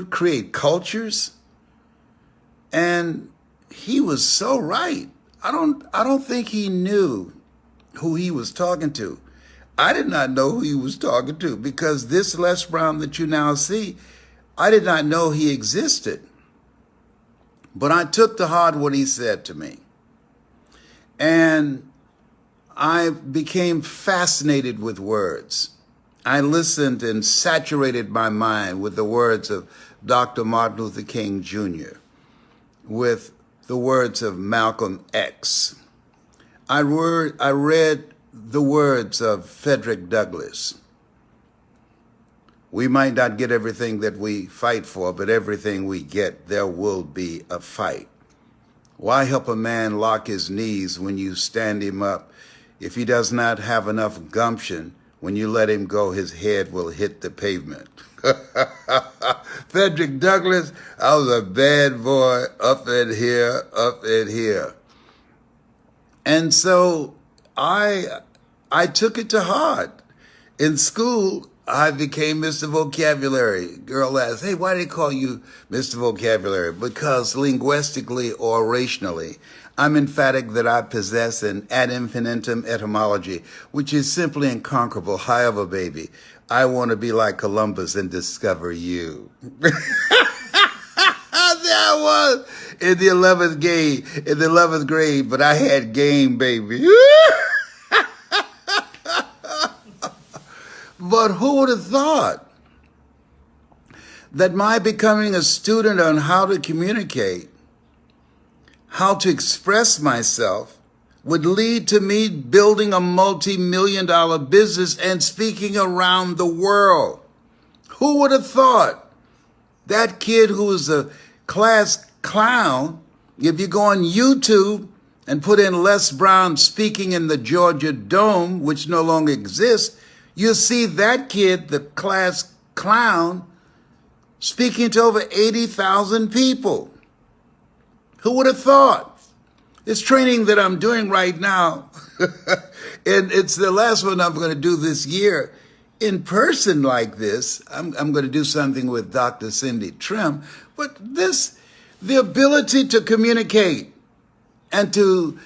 create cultures. And he was so right. I don't think he knew who he was talking to. I did not know who he was talking to, because this Les Brown that you now see, I did not know he existed. But I took to heart what he said to me. And I became fascinated with words. I listened and saturated my mind with the words of Dr. Martin Luther King Jr., with the words of Malcolm X. I read the words of Frederick Douglass. We might not get everything that we fight for, but everything we get, there will be a fight. Why help a man lock his knees when you stand him up? If he does not have enough gumption, when you let him go, his head will hit the pavement. Frederick Douglass, I was a bad boy up in here, up in here. And so I took it to heart. In school, I became Mr. Vocabulary. Girl asked, hey, why do they call you Mr. Vocabulary? Because linguistically or rationally, I'm emphatic that I possess an ad infinitum etymology, which is simply unconquerable. However, baby, I want to be like Columbus and discover you. There I was in the 11th grade, but I had game, baby. But who would have thought that my becoming a student on how to communicate, how to express myself, would lead to me building a multi-million-dollar business and speaking around the world? Who would have thought? That kid who was a class clown, if you go on YouTube and put in Les Brown speaking in the Georgia Dome, which no longer exists, you'll see that kid, the class clown, speaking to over 80,000 people. Who would have thought? It's training that I'm doing right now, and it's the last one I'm going to do this year in person like this. I'm going to do something with Dr. Cindy Trim, but the ability to communicate and to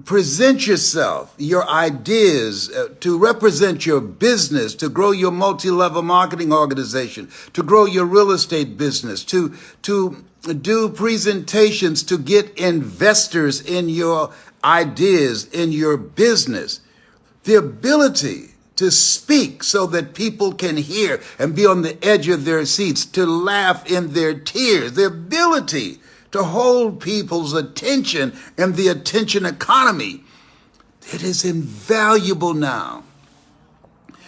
present yourself, your ideas, to represent your business, to grow your multi-level marketing organization, to grow your real estate business, to do presentations to get investors in your ideas, in your business. The ability to speak so that people can hear and be on the edge of their seats, to laugh in their tears. The ability to hold people's attention in the attention economy. It is invaluable now.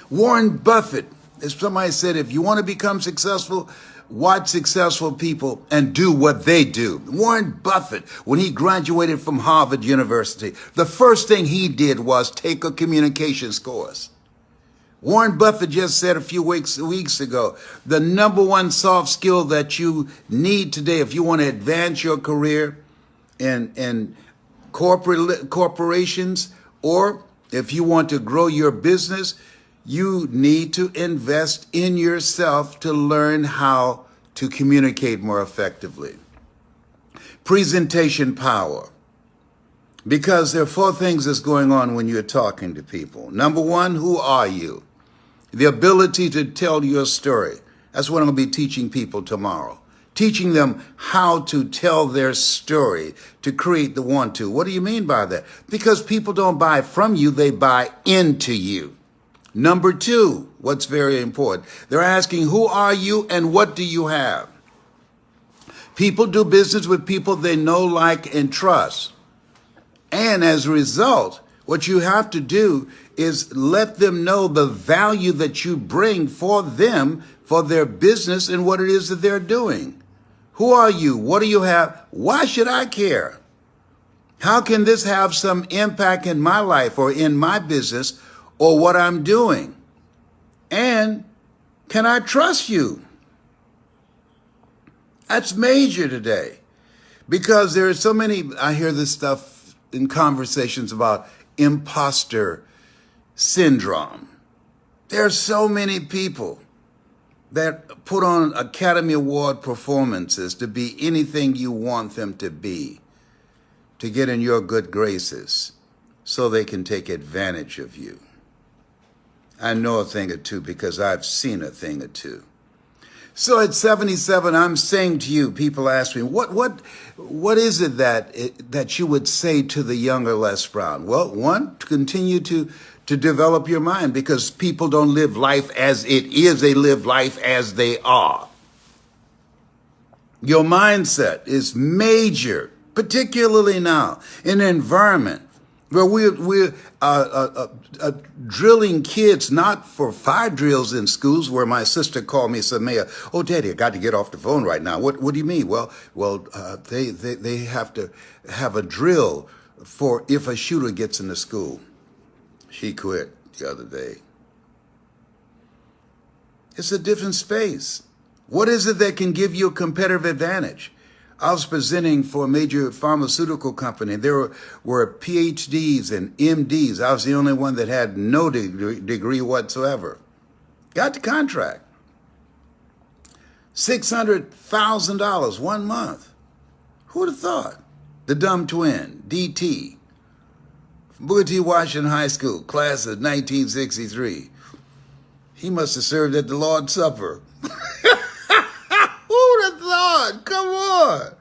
Warren Buffett, as somebody said, if you want to become successful, watch successful people and do what they do. Warren Buffett, when he graduated from Harvard University, the first thing he did was take a communications course. Warren Buffett just said a few weeks ago, the number one soft skill that you need today if you want to advance your career in corporations, or if you want to grow your business, you need to invest in yourself to learn how to communicate more effectively. Presentation power. Because there are 4 things that's going on when you're talking to people. Number 1, who are you? The ability to tell your story. That's what I'm going to be teaching people tomorrow. Teaching them how to tell their story to create the want to. What do you mean by that? Because people don't buy from you, they buy into you. Number 2, what's very important, they're asking, who are you and what do you have? People do business with people they know, like, and trust. And as a result, what you have to do is let them know the value that you bring for them, for their business, and what it is that they're doing. Who are you? What do you have? Why should I care? How can this have some impact in my life or in my business or what I'm doing? And can I trust you? That's major today, because there are so many, I hear this stuff in conversations about imposter syndrome. There are so many people that put on Academy Award performances to be anything you want them to be, to get in your good graces so they can take advantage of you. I know a thing or two because I've seen a thing or two. So at 77, I'm saying to you, people ask me, what is it that you would say to the younger Les Brown? Well, one, to continue to develop your mind, because people don't live life as it is, they live life as they are. Your mindset is major, particularly now in an environment where we're drilling kids, not for fire drills in schools, where my sister called me and said, Mayor, oh, Daddy, I got to get off the phone right now. What do you mean? Well, they have to have a drill for if a shooter gets in the school. She quit the other day. It's a different space. What is it that can give you a competitive advantage? I was presenting for a major pharmaceutical company. There were PhDs and MDs. I was the only one that had no degree whatsoever. Got the contract. $600,000 1 month. Who would have thought? The dumb twin, DT, Booker T. Washington High School, class of 1963. He must have served at the Lord's Supper. Who would have thought? Come on.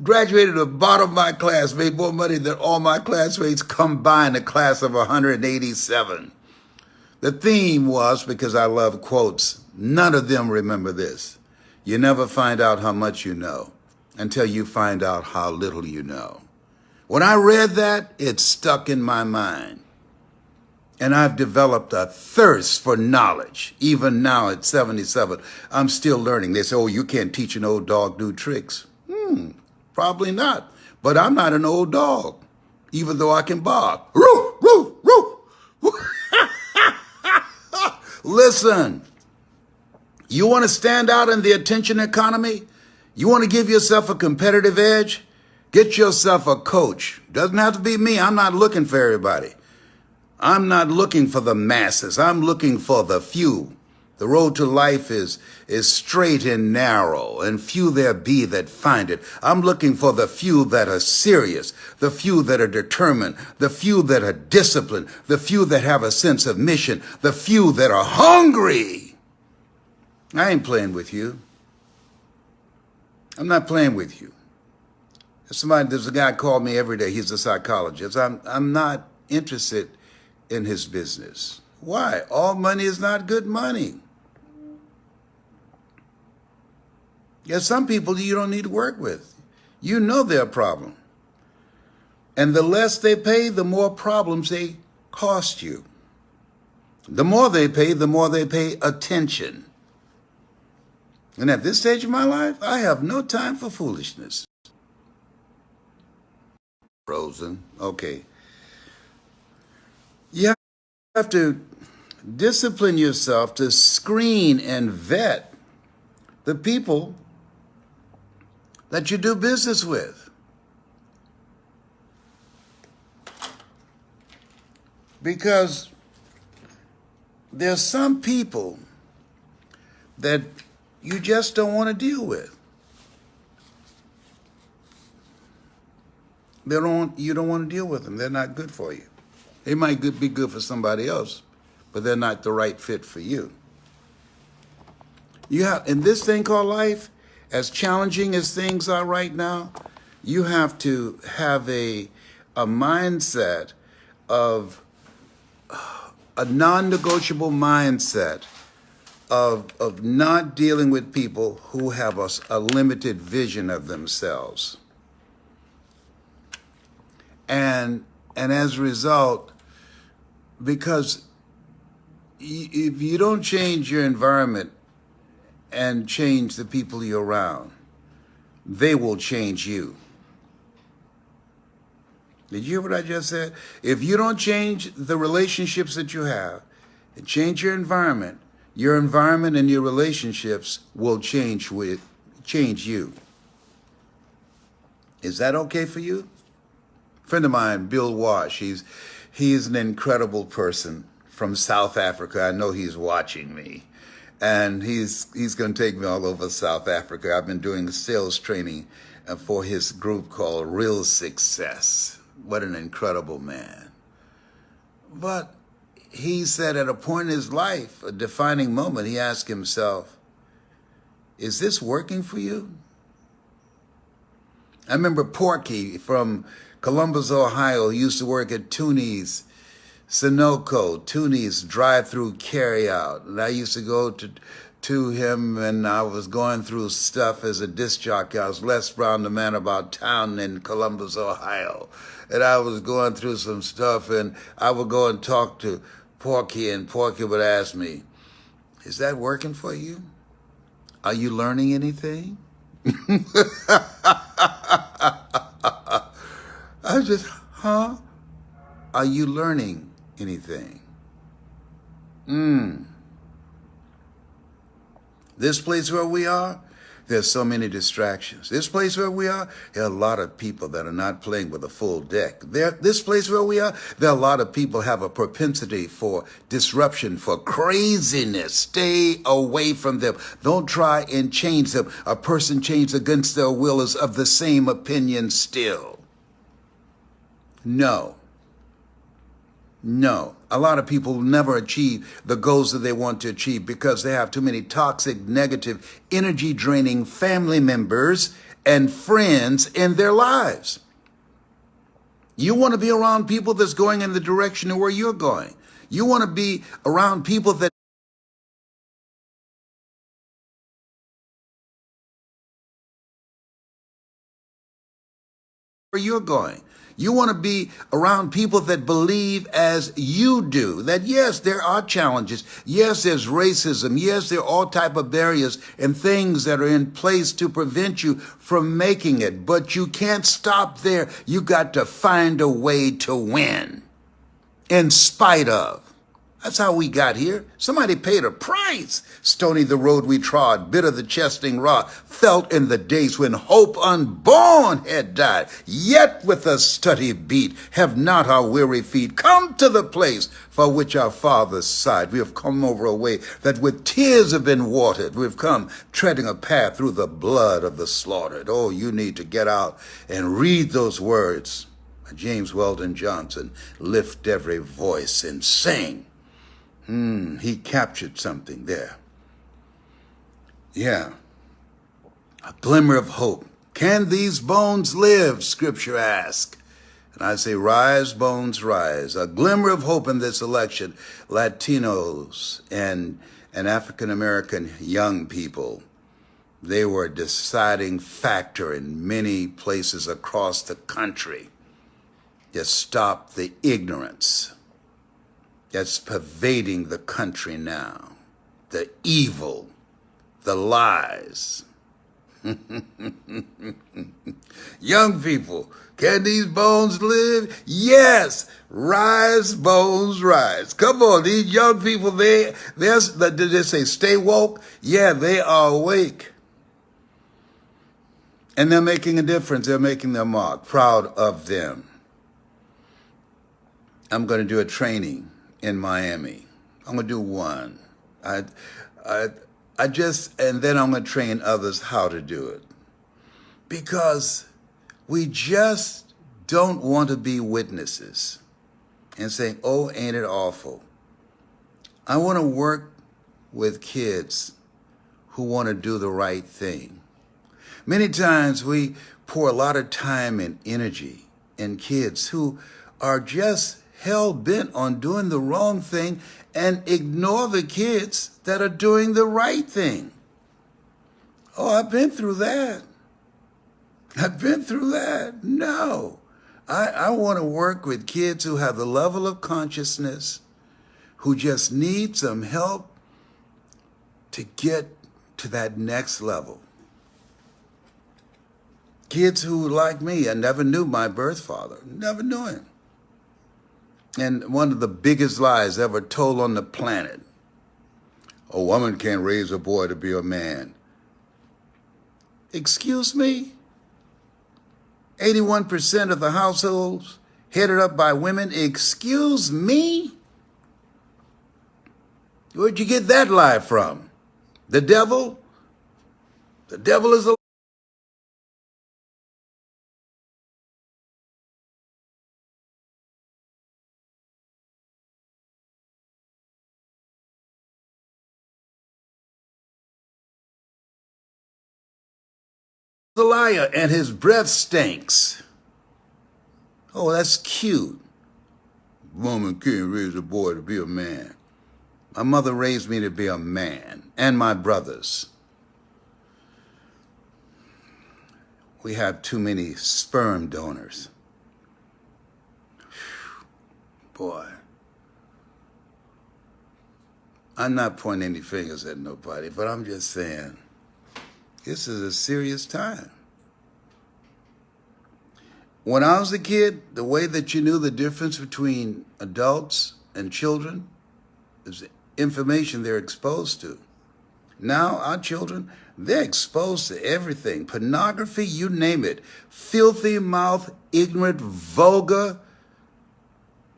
Graduated at the bottom of my class, made more money than all my classmates combined, a class of 187. The theme was, because I love quotes, none of them remember this. You never find out how much you know until you find out how little you know. When I read that, it stuck in my mind. And I've developed a thirst for knowledge. Even now at 77, I'm still learning. They say, oh, you can't teach an old dog new tricks. Probably not. But I'm not an old dog, even though I can bark. Roo, roo, roo. Listen, you want to stand out in the attention economy? You want to give yourself a competitive edge? Get yourself a coach. Doesn't have to be me. I'm not looking for everybody. I'm not looking for the masses. I'm looking for the few. The road to life is straight and narrow, and few there be that find it. I'm looking for the few that are serious, the few that are determined, the few that are disciplined, the few that have a sense of mission, the few that are hungry. I ain't playing with you. I'm not playing with you. There's a guy called me every day. He's a psychologist. I'm not interested in his business. Why? All money is not good money. There's some people you don't need to work with. You know they're a problem. And the less they pay, the more problems they cost you. The more they pay attention. And at this stage of my life, I have no time for foolishness. Frozen. Okay. You have to discipline yourself to screen and vet the people that you do business with. Because there's some people that you just don't want to deal with. You don't want to deal with them. They're not good for you. They might be good for somebody else, but they're not the right fit for you. In this thing called life, as challenging as things are right now, you have to have a mindset of a non-negotiable mindset of not dealing with people who have a limited vision of themselves. And as a result, because if you don't change your environment and change the people you're around, they will change you. Did you hear what I just said? If you don't change the relationships that you have and change your environment and your relationships will change you. Is that okay for you? A friend of mine, Bill Wash, he's an incredible person from South Africa. I know he's watching me. And he's going to take me all over South Africa. I've been doing sales training for his group called Real Success. What an incredible man. But he said at a point in his life, a defining moment, he asked himself, is this working for you? I remember Porky from Columbus, Ohio, who used to work at Tooney's, Sunoco, Tooney's drive-through carry-out. And I used to go to him and I was going through stuff as a disc jockey. I was Les Brown, the man about town in Columbus, Ohio. And I was going through some stuff and I would go and talk to Porky and Porky would ask me, is that working for you? Are you learning anything? I just, huh? Are you learning anything? This place where we are, there's so many distractions. This place where we are, there are a lot of people that are not playing with a full deck. This place where we are, there are a lot of people have a propensity for disruption, for craziness. Stay away from them. Don't try and change them. A person changed against their will is of the same opinion still. No. A lot of people never achieve the goals that they want to achieve because they have too many toxic, negative, energy-draining family members and friends in their lives. You want to be around people that's going in the direction of where you're going. You want to be around people that where you're going. You want to be around people that believe as you do, that yes, there are challenges. Yes, there's racism. Yes, there are all type of barriers and things that are in place to prevent you from making it. But you can't stop there. You got to find a way to win in spite of. That's how we got here. Somebody paid a price. Stony the road we trod, bitter the chesting rod, felt in the days when hope unborn had died. Yet with a steady beat have not our weary feet come to the place for which our fathers sighed. We have come over a way that with tears have been watered. We've come treading a path through the blood of the slaughtered. Oh, you need to get out and read those words. James Weldon Johnson, lift every voice and sing. He captured something there. Yeah. A glimmer of hope. Can these bones live? Scripture asks. And I say, rise, bones, rise. A glimmer of hope in this election. Latinos and African-American young people, they were a deciding factor in many places across the country. Just stop the ignorance that's pervading the country now, the evil, the lies. Young people, can these bones live? Yes, rise, bones, rise. Come on, these young people, did they say stay woke? Yeah, they are awake. And they're making a difference. They're making their mark. Proud of them. I'm going to do a training in Miami. I'm going to do one. and then I'm going to train others how to do it. Because we just don't want to be witnesses and saying, oh, ain't it awful? I want to work with kids who want to do the right thing. Many times we pour a lot of time and energy in kids who are just hell-bent on doing the wrong thing and ignore the kids that are doing the right thing. Oh, I've been through that. I've been through that. No. I want to work with kids who have the level of consciousness, who just need some help to get to that next level. Kids who, like me, I never knew my birth father, never knew him. And one of the biggest lies ever told on the planet, a woman can't raise a boy to be a man. Excuse me? 81% of the households headed up by women. Excuse me? Where'd you get that lie from? The devil is a liar, and his breath stinks. Oh, that's cute. Woman can't raise a boy to be a man. My mother raised me to be a man, and my brothers. We have too many sperm donors. Boy, I'm not pointing any fingers at nobody, but I'm just saying, this is a serious time. When I was a kid, the way that you knew the difference between adults and children is the information they're exposed to. Now, our children, they're exposed to everything. Pornography, you name it. Filthy mouth, ignorant, vulgar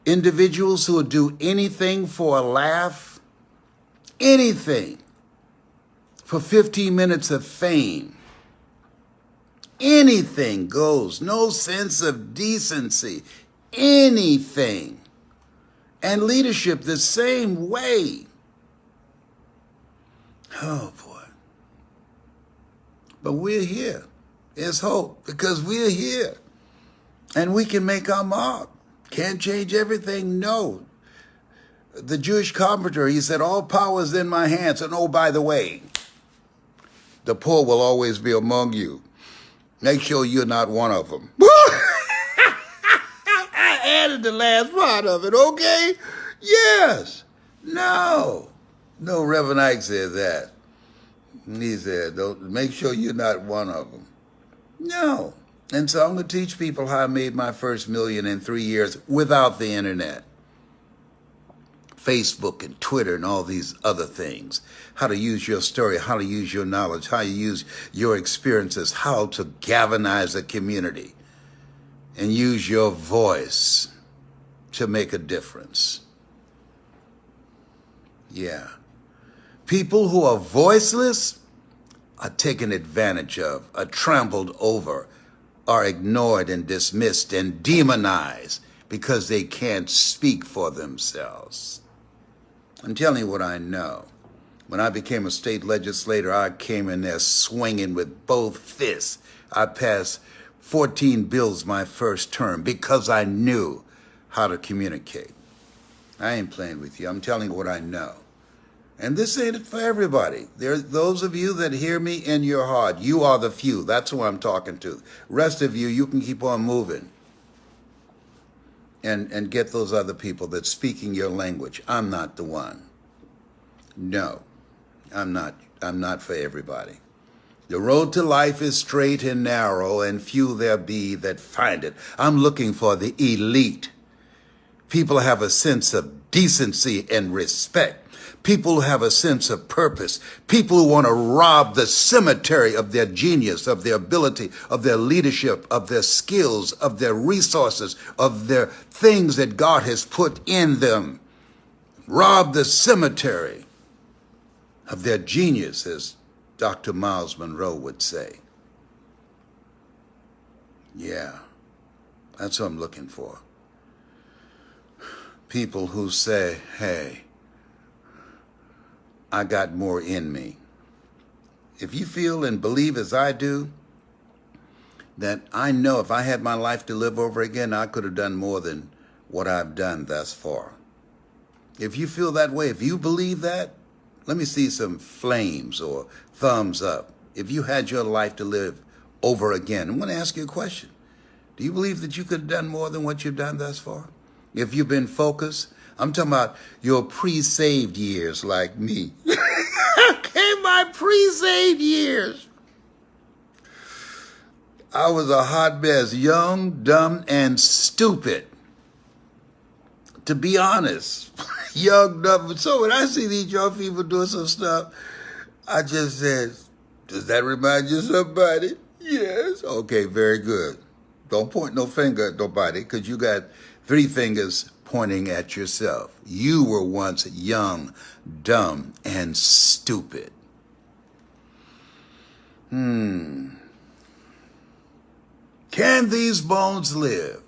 individuals who will do anything for a laugh. Anything for 15 minutes of fame. Anything goes. No sense of decency. Anything. And leadership the same way. Oh, boy. But we're here. There's hope because we're here. And we can make our mark. Can't change everything? No. The Jewish carpenter, he said, all power is in my hands. And oh, by the way, the poor will always be among you. Make sure you're not one of them. I added the last part of it, okay? Yes. No. No, Reverend Ike said that. He said, make sure you're not one of them. No. And so I'm going to teach people how I made my first million in 3 years without the internet. Facebook and Twitter and all these other things. How to use your story, how to use your knowledge, how you use your experiences, how to galvanize a community and use your voice to make a difference. Yeah. People who are voiceless are taken advantage of, are trampled over, are ignored and dismissed and demonized because they can't speak for themselves. I'm telling you what I know. When I became a state legislator, I came in there swinging with both fists. I passed 14 bills my first term because I knew how to communicate. I ain't playing with you. I'm telling you what I know. And this ain't for everybody. There's those of you that hear me in your heart. You are the few. That's who I'm talking to. Rest of you, you can keep on moving. And get those other people that's speaking your language. I'm not the one. No, I'm not for everybody. The road to life is straight and narrow, and few there be that find it. I'm looking for the elite. People have a sense of decency and respect. People who have a sense of purpose. People who want to rob the cemetery of their genius, of their ability, of their leadership, of their skills, of their resources, of their things that God has put in them. Rob the cemetery of their genius, as Dr. Miles Monroe would say. Yeah, that's what I'm looking for. People who say, hey, I got more in me. If you feel and believe as I do, that I know if I had my life to live over again, I could have done more than what I've done thus far. If you feel that way, if you believe that, let me see some flames or thumbs up. If you had your life to live over again, I'm going to ask you a question. Do you believe that you could have done more than what you've done thus far? If you've been focused, I'm talking about your pre-saved years like me. Okay, my pre-saved years. I was a hot mess, young, dumb, and stupid. To be honest, young, dumb. So when I see these young people doing some stuff, I just said, does that remind you of somebody? Yes. Okay, very good. Don't point no finger at nobody because you got 3 fingers pointing at yourself. You were once young, dumb, and stupid. Can these bones live?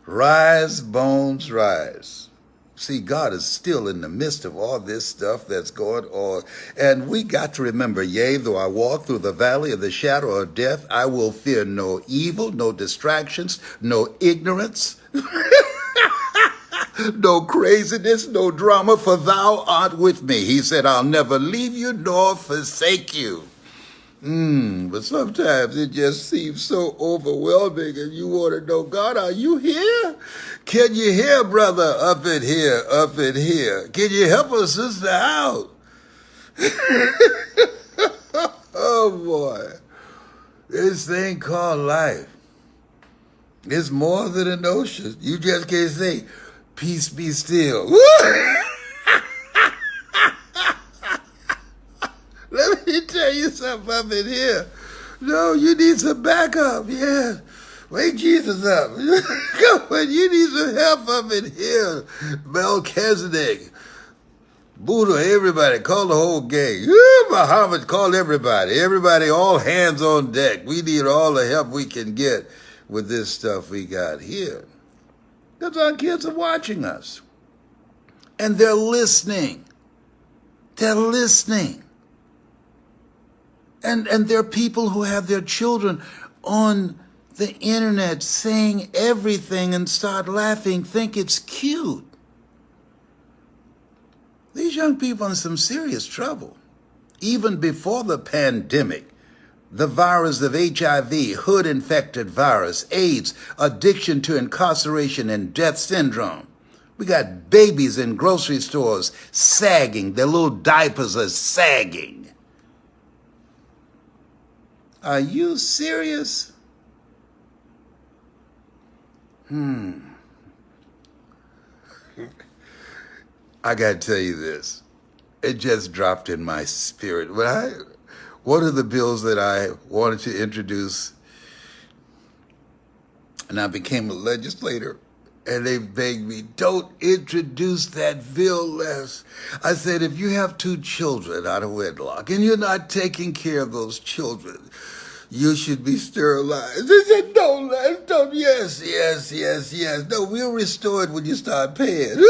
Rise, bones, rise. See, God is still in the midst of all this stuff that's going on. And we got to remember, yea, though I walk through the valley of the shadow of death, I will fear no evil, no distractions, no ignorance, no craziness, no drama, for thou art with me. He said, I'll never leave you nor forsake you. But sometimes it just seems so overwhelming and you want to know, God, are you here? Can you hear, brother, up in here, up in here? Can you help a sister out? Oh, boy. This thing called life is more than an ocean. You just can't say, peace be still. Let me tell you something up in here. No, you need some backup. Yeah. Wake Jesus up. Come on, you need some help up in here. Melchizedek, Buddha, everybody, call the whole gang. Muhammad, call everybody. Everybody, all hands on deck. We need all the help we can get with this stuff we got here. Because our kids are watching us. And they're listening. They're listening. And there are people who have their children on the internet saying everything and start laughing, think it's cute. These young people are in some serious trouble. Even before the pandemic, the virus of HIV, hood-infected virus, AIDS, addiction to incarceration and death syndrome. We got babies in grocery stores sagging. Their little diapers are sagging. Are you serious? I got to tell you this. It just dropped in my spirit. One of the bills that I wanted to introduce, and I became a legislator, and they begged me, don't introduce that bill, Les. I said, if you have 2 children out of wedlock and you're not taking care of those children, you should be sterilized. They said, no, Les, don't. Yes. No, we'll restore it when you start paying.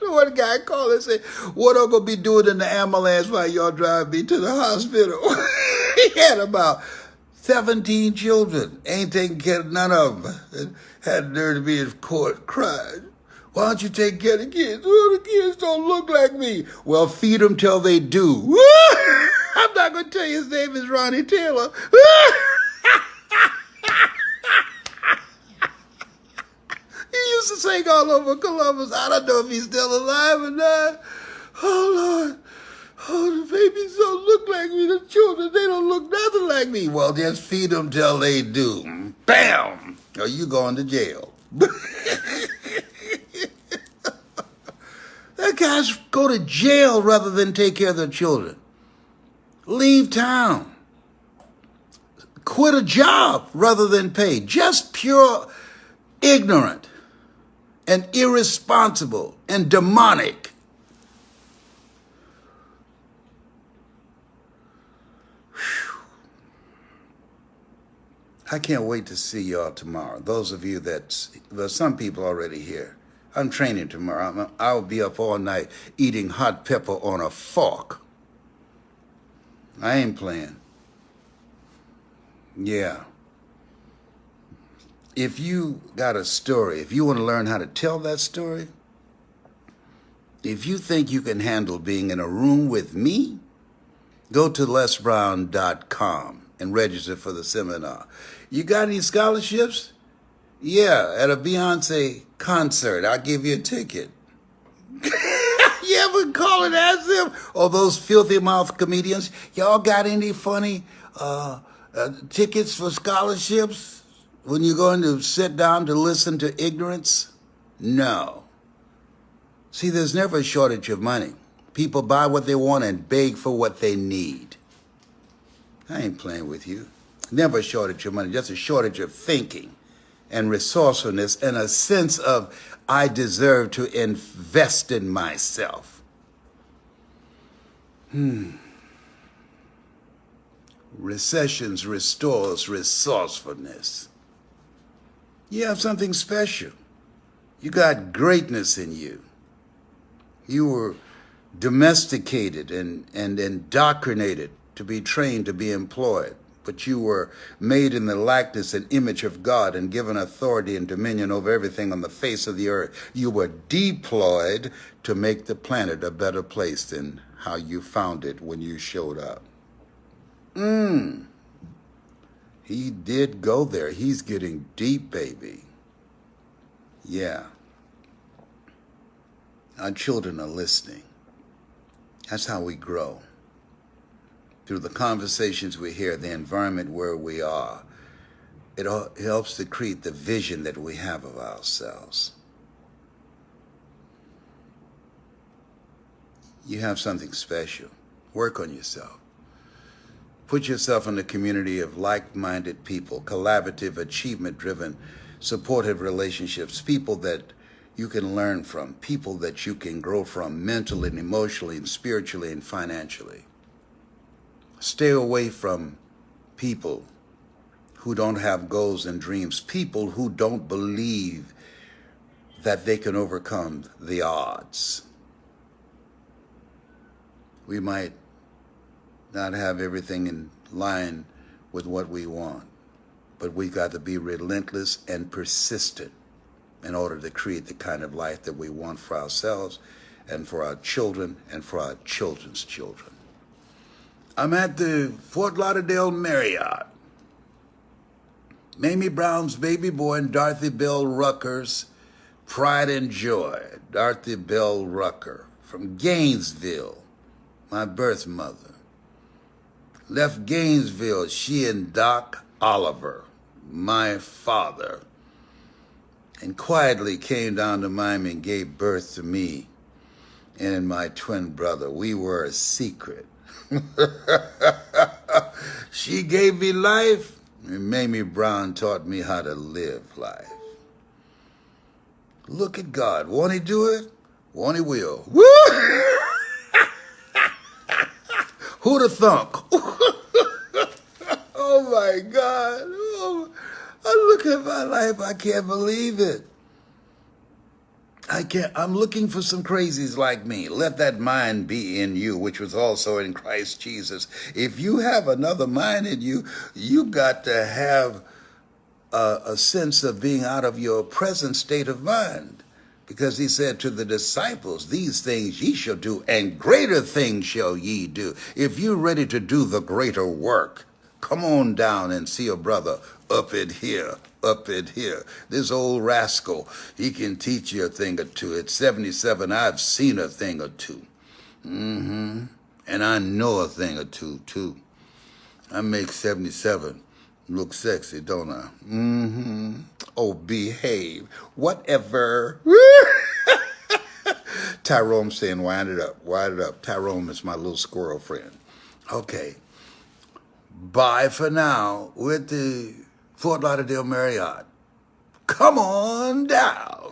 One guy called and said, what am I going to be doing in the ambulance while y'all drive me to the hospital? He had about 17 children, ain't taking care of none of them. And had the nerve to be in court crying. Why don't you take care of the kids? Oh, the kids don't look like me. Well, feed them till they do. I'm not going to tell you his name is Ronnie Taylor. He used to sing all over Columbus. I don't know if he's still alive or not. Oh, Lord. Oh, the babies don't look like me. The children, they don't look nothing like me. Well, just feed them till they do. Bam! Or you going to jail. That guys go to jail rather than take care of their children. Leave town. Quit a job rather than pay. Just pure ignorant and irresponsible and demonic. I can't wait to see y'all tomorrow. Those of you there's some people already here. I'm training tomorrow. I'll be up all night eating hot pepper on a fork. I ain't playing. Yeah. If you got a story, if you want to learn how to tell that story, if you think you can handle being in a room with me, go to lesbrown.com and register for the seminar. You got any scholarships? Yeah, at a Beyonce concert, I'll give you a ticket. You ever call and ask them? Or those filthy mouth comedians, y'all got any funny tickets for scholarships when you're going to sit down to listen to ignorance? No. See, there's never a shortage of money. People buy what they want and beg for what they need. I ain't playing with you. Never a shortage of money, just a shortage of thinking and resourcefulness and a sense of I deserve to invest in myself. Recessions restores resourcefulness. You have something special. You got greatness in you. You were domesticated and indoctrinated to be trained to be employed. But you were made in the likeness and image of God and given authority and dominion over everything on the face of the earth. You were deployed to make the planet a better place than how you found it when you showed up. He did go there. He's getting deep, baby. Yeah. Our children are listening. That's how we grow. Through the conversations we hear, the environment where we are, it helps to create the vision that we have of ourselves. You have something special. Work on yourself. Put yourself in a community of like-minded people, collaborative, achievement-driven, supportive relationships, people that you can learn from, people that you can grow from mentally and emotionally and spiritually and financially. Stay away from people who don't have goals and dreams, people who don't believe that they can overcome the odds. We might not have everything in line with what we want, but we got to be relentless and persistent in order to create the kind of life that we want for ourselves and for our children and for our children's children. I'm at the Fort Lauderdale Marriott. Mamie Brown's baby boy and Dorothy Bell Rucker's pride and joy. Dorothy Bell Rucker from Gainesville, my birth mother. Left Gainesville, she and Doc Oliver, my father, and quietly came down to Miami and gave birth to me and my twin brother. We were a secret. She gave me life, and Mamie Brown taught me how to live life. Look at God. Won't he do it? Won't he will? Woo! Who'd have thunk? Oh my God. Oh, I look at my life, I can't believe it. I'm looking for some crazies like me. Let that mind be in you, which was also in Christ Jesus. If you have another mind in you, you got to have a sense of being out of your present state of mind. Because he said to the disciples, these things ye shall do, and greater things shall ye do. If you're ready to do the greater work, come on down and see a brother up in here. Up in here. This old rascal, he can teach you a thing or two. At 77, I've seen a thing or two. And I know a thing or two, too. I make 77 look sexy, don't I? Oh, behave. Whatever. Tyrone saying, wind it up, wind it up. Tyrone is my little squirrel friend. Okay. Bye for now. We're at the Fort Lauderdale Marriott. Come on down.